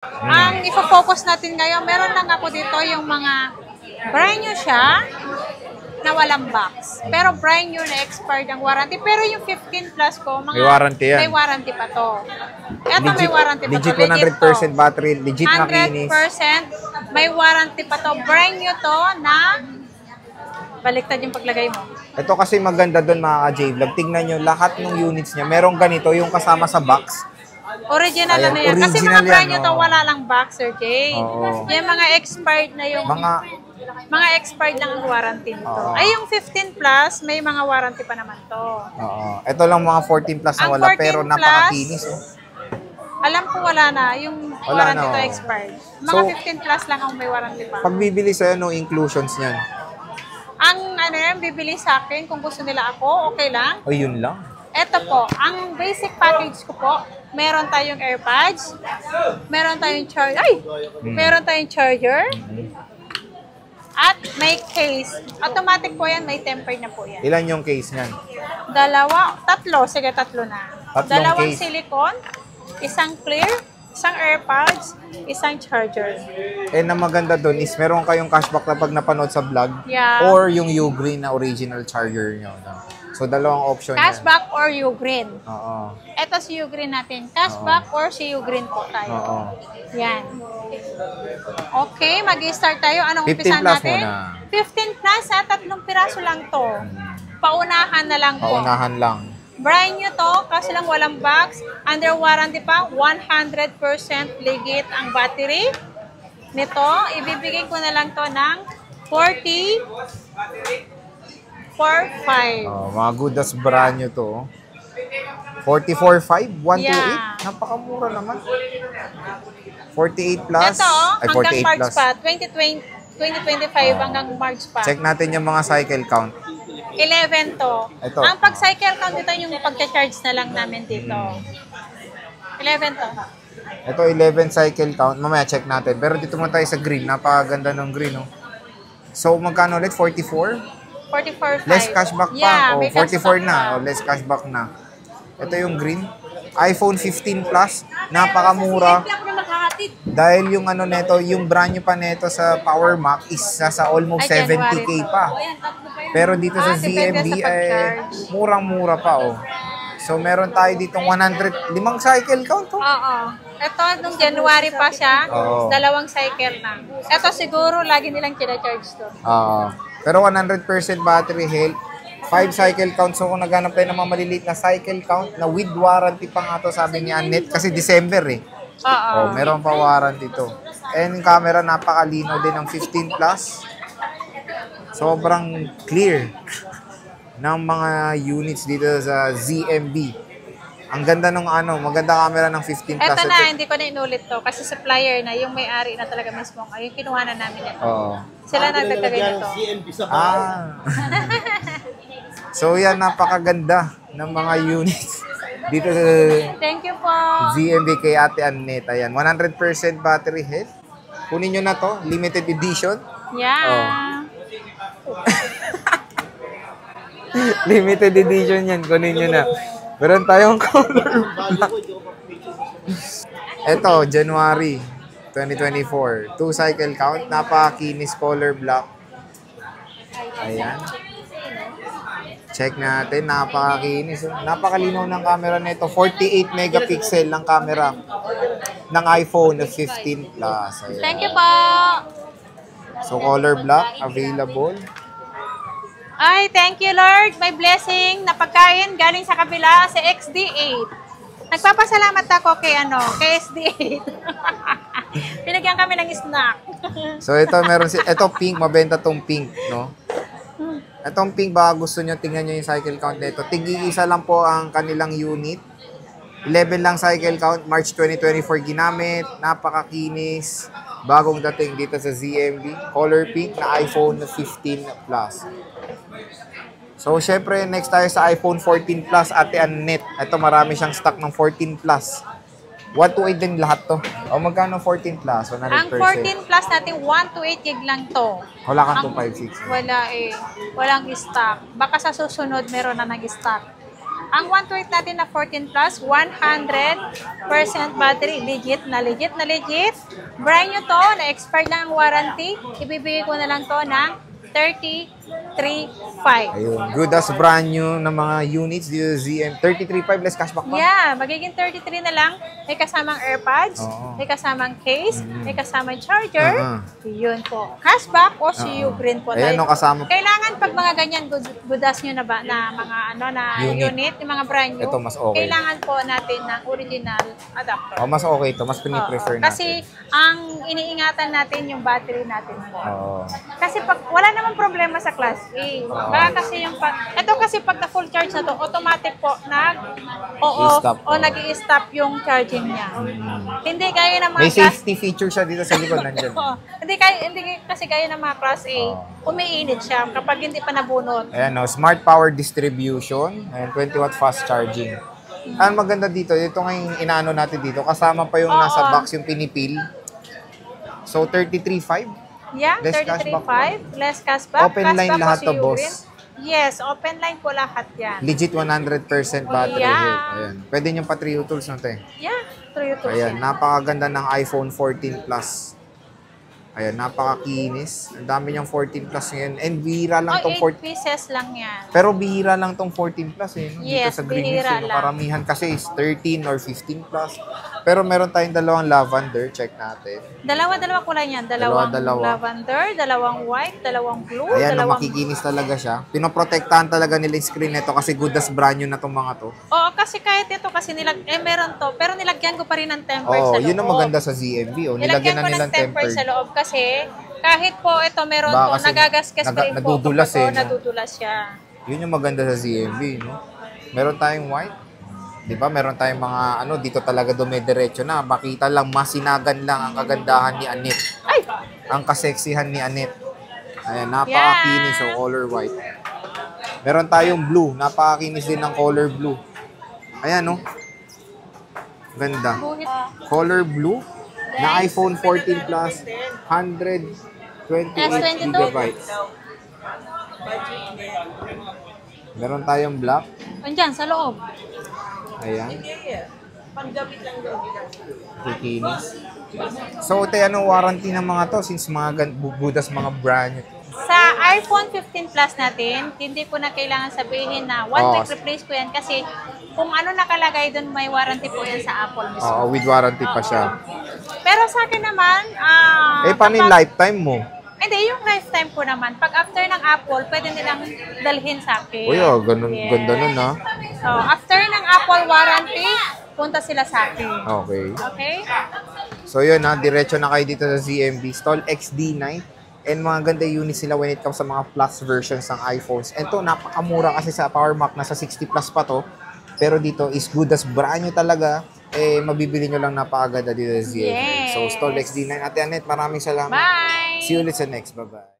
Ang ifo-focus natin ngayon, meron lang ako dito yung mga brand new siya na walang box. Pero brand new na expired ang warranty. Pero yung 15 plus ko, mga may warranty yan. May warranty pa to. Ito may warranty pa to. Legit 100% battery, legit na kinis. 100% may warranty pa to. Brand new to na baliktad yung paglagay mo. Ito kasi maganda doon mga ka-J-Vlog. Tingnan nyo, lahat ng units niya, merong ganito yung kasama sa box. Original Ayan, na yan. Kasi original mga brand new yan, to, wala lang box, Sir Jay. Yung mga expired na yung... Mga expired lang ang warranty nito. Ay, yung 15 plus, may mga warranty pa naman to. Ito lang mga 14 plus na wala, pero napakakinis. Alam ko wala na. Yung warranty to expired. Mga 15 plus lang ang may warranty pa. Pag bibili sa'yo, no inclusions niyan? Ang ano yan, bibili sa akin, kung gusto nila ako, okay lang. O yun lang. Ito po, ang basic package ko po, meron tayong AirPods, meron tayong charger, meron tayong charger, at may case. Automatic po yan, may tempered na po yan. Ilan yung case niyan? Tatlo. Sige, tatlo na. Dalawang silicone, isang clear, isang AirPods, isang charger. Na maganda doon is meron kayong cashback na pag napanood sa vlog or yung U-Green na original charger nyo. No? So, dalawang option cashback yan. Or U-Green. Oo. Ito si U-Green natin. Cashback or si U-Green po tayo. Oo. Yan. Okay, mag-i-start tayo. Anong umpisa natin? 15 plus, ha? 3 piraso lang to. Paunahan na lang po. Paunahan lang. Brand new to, kasi lang walang box. Under warranty pa, 100% legit ang battery nito. Ibibigay ko na lang to ng 44.5. Mga good as brand new to. 44.5? 128? Napakamura naman. 48 plus. Ito, hanggang March plus. pa. 2025 hanggang March pa. Check natin yung mga cycle count. 11 to. Ito. Ang pag-cycle count dito yung pagka-charge na lang namin dito. 11 to. Ito, 11 cycle count. Mamaya check natin. Pero dito muna tayo sa green. Napakaganda ng green, no? So, magkano ulit? 44? 44.5. Less cashback pa. Yeah, 44 na. Less cashback na. Ito yung green. iPhone 15 Plus. Napakamura. Dahil yung ano neto, yung brand new pa neto sa Power Mac is sa almost 70K pa. Pero dito sa ZMB ay murang-mura pa, oh. So meron tayo ditong 100, 5 cycle count, oh. Oo. Ito, nung January pa siya, 2 cycle na. Ito siguro, lagi nilang kina-charge to. Pero 100% battery health, 5 cycle count. So kung naghanap tayo ng mga maliliit na cycle count na with warranty pa nga to, sabi ni Annette, kasi December eh. Meron pa warranty to. And yung camera, napakalinaw din ng 15 plus. Sobrang clear ng mga units dito sa ZMB. Ang ganda ng maganda camera ng 15 plus. Ito na, hindi ko na inulit to kasi supplier na, yung may-ari na talaga mismo. Yung kinuha na namin ito. Sila nagdagdagay nito. So yan, napakaganda ng mga units dito sa Thank you po. ZMB kay Ate Annette. Ayan, 100% battery health. Kunin nyo na to, limited edition. Yeah. Limited edition yan, kunin nyo na. Meron tayong color black. Ito, January 2024. 2 cycle count. Napakakinis color black. Ayan. Check natin. Napakakinis. Napakalinaw ng camera nito. 48 megapixel ng camera ng iPhone 15 Plus. Ayan. Thank you po. So, color black available. Ay, thank you Lord. May blessing na pagkain galing sa kabila sa XD8. Nagpapasalamat ako kay SD8. Pinagyan kami ng snack. So ito ito pink, mabenta tong pink, no? Itong pink, baka gusto nyo, tingnan nyo yung cycle count nito. Tig-iisa lang po ang kanilang unit. 11 lang cycle count, March 2024 ginamit. Napakakinis. Bagong dating dito sa ZMB. Color pink na iPhone 15 Plus. So, syempre, next tayo sa iPhone 14 Plus, Ate Annette. Ito, marami siyang stock ng 14 Plus. 128 din lahat to. O, magkano 14 Plus? 100%. Ang 14 Plus natin, 128 gig lang to. Wala kang 256. Wala eh. Walang stock. Baka sa susunod, meron na nag-stock. Ang 128 natin na 14 plus, 100% battery. Legit na legit na legit. Brand new to, na-expired lang ang warranty. Ibibigay ko na lang to ng 33.5. Ayun. Good as brand new na mga units dito sa ZM. 33.5 less cashback pa. Yeah, magiging 33 na lang. May kasamang AirPods, Oo. may kasamang case, may kasamang charger. Yun po. Cashback o CU green po Ayan, tayo. no, kasama. Kailangan pag mga ganyan budas nyo na ba na mga ano na unit, yung mga brand new. Ito, mas okay. Kailangan po natin ng original adapter. Oh, mas okay ito. Mas piniprefer natin. Kasi ang iniingatan natin yung battery natin po. Oo. Kasi pag wala namang problema sa Class A. Baka kasi yung ito kasi pag na full charge na to, automatic po I-stop. nag-i-stop yung charging niya. Hindi kaya ng mga May safety feature siya dito sa likod nandiyan. hindi kasi kaya ng mga Class A, umiinit siya kapag hindi pa nabunot. Ayan, no, smart power distribution and 20 watt fast charging. Ang maganda dito, ito nga yung inaano natin dito, kasama pa yung nasa box yung pinipil. So 33.5. Yeah, Less 33.5, less cashback. Open line Cashback lahat po to, si boss. Urin. Yes, open line po lahat yan. Legit 100% battery Yeah. health. Ayan. Pwede niyong pa 3 tools na ito eh. Yeah, true to Ayan, napakaganda ng iPhone 14 Plus. Ayan, napakakinis. Ang dami niyang 14 Plus ngayon. And bihira lang tong 8 14. pieces lang yan. Pero bihira lang tong 14 Plus eh. No? Yes, Dito sa Green Hills. bihira Eh, no? lang. Karamihan kasi is 13 or 15 Plus. Pero meron tayong dalawang lavender. Check natin. Dalawa kulay niyan. Dalawang Dalawa. lavender, dalawang white, dalawang blue, Ayan, no, dalawang... makikinis talaga siya. Pinoprotektahan talaga nila yung screen nito kasi good as brand new na tong mga to. Oo, kasi kahit ito, kasi meron to, pero nilagyan ko pa rin ng tempered sa Oh, loob. yun ang maganda sa ZMB. Oh. Nilagyan na ko nilang ng tempered tempered. sa loob kasi kahit po ito meron Baka po, kasi nagagasgas pa rin po. nadudulas kapag eh, no? Nadudulas siya. Yun yung maganda sa ZMB, no? Meron tayong white. 'Di ba? Meron tayong mga dito talaga dumidiretso na. Makita lang masinagan lang ang kagandahan ni Anet. Ay! Ang kaseksihan ni Anet. Ayan, napakakinis so color white. Meron tayong blue, napakakinis din ng color blue. Ayan, no? Ganda. Buhit. Color blue na iPhone 14 Plus 128 S22. gigabytes. Meron tayong black. Andyan, sa loob. Ayan. Kikinis. So, ito anong warranty ng mga to since mga budas mga brand new. Sa iPhone 15 Plus natin, hindi po na kailangan sabihin na one week replace po yan kasi kung ano nakalagay doon, may warranty po yan sa Apple mismo. Oo, with warranty pa siya. Pero sa akin naman, Paano yung lifetime mo? Hindi, yung lifetime ko naman. Pag after ng Apple, pwede nilang dalhin sa akin. Uy, ganun, ganda nun ha. So, after ng Apple warranty, punta sila sa akin. Okay. Okay? So yun ha, diretso na kayo dito sa ZMB. Stall XD9. And mga ganda units sila when it comes sa mga plus versions ng iPhones. And to, napakamura kasi sa Power Mac, nasa 60 plus pa to. Pero dito is good as brand new talaga. Mabibili nyo lang napakaganda dito sa ZMB. Yes. So, Stall XD9. Ate Anet, maraming salamat. Bye! See you ulit sa next. Bye-bye.